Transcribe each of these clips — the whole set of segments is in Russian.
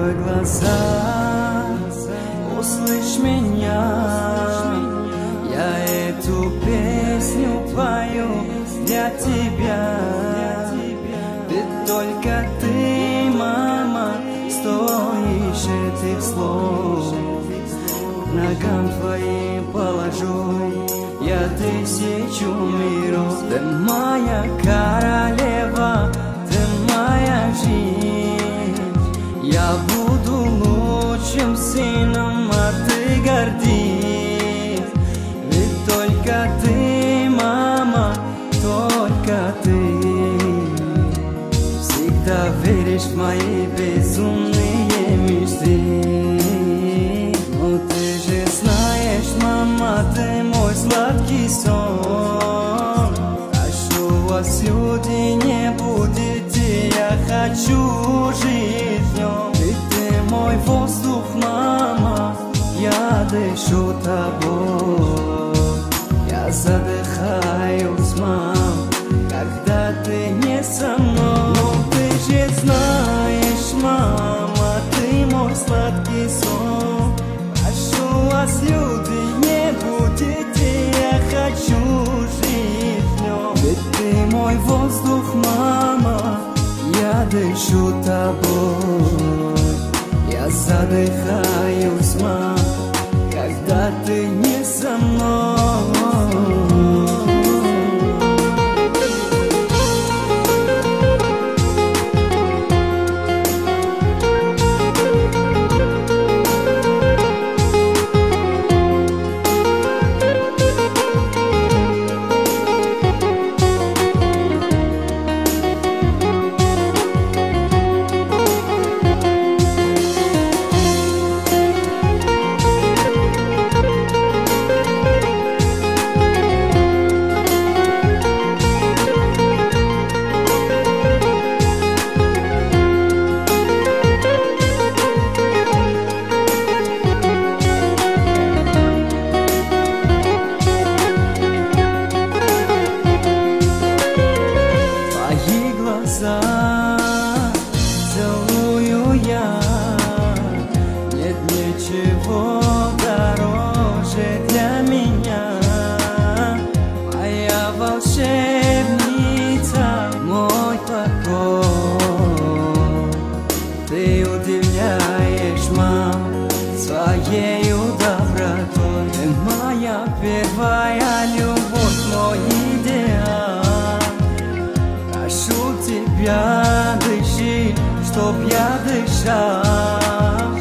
Открой глаза, услышь меня. Я эту песню пою для тебя. Ведь только ты, мама, стоишь этих слов. К ногам твоим положу я 1000 миров. Ты моя королева, ты моя жизнь. Я буду лучшим сыном, а ты гордись. Ведь только ты, мама, только ты. Всегда веришь в мои безумные мечты. Ну ты же знаешь, мама, ты мой сладкий сон. Прошу вас, люди, не будете, я хочу жить в нем. Ведь ты мой воздух, мама, я дышу тобой. Я задыхаюсь, мам, когда ты не со мной. Ну ты же знаешь, мама, ты мой сладкий сон. Прошу вас, люди, не будете, я хочу жить в нем. Ведь ты мой воздух, мама, я дышу тобой. Я задыхаюсь, мам, когда ты не со мной. Целую я, нет ничего дороже для меня. Моя волшебница, мой покой. Ты удивляешь, мам, своею добротой. Ты моя первая любовь, мой идеал. Прошу тебя, дыши, чтоб я дышал.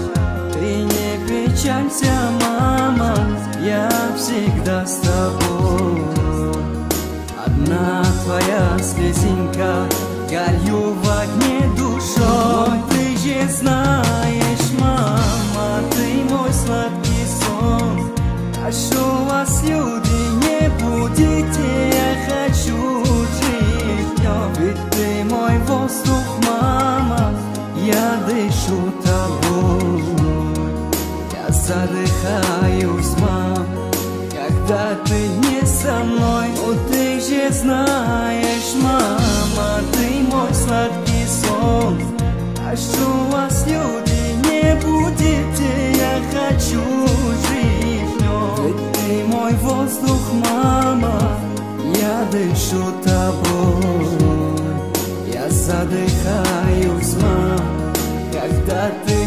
Ты не печалься, мама, я всегда с тобой. Одна твоя слезинка, горю в огне душой. Ты же знаешь, мама, ты мой сладкий сон. Прошу вас, люди, не будете, я хочу жить в нем. Ведь ты мой воздух, мама, я дышу тобой. Я задыхаюсь, мам, когда ты не со мной. Ну ты же знаешь, мама, ты мой сладкий сон. Прошу вас, люди, не будете, я хочу жить в нем. Ведь ты мой воздух, мама, я дышу тобой. Я задыхаюсь, мам, когда ты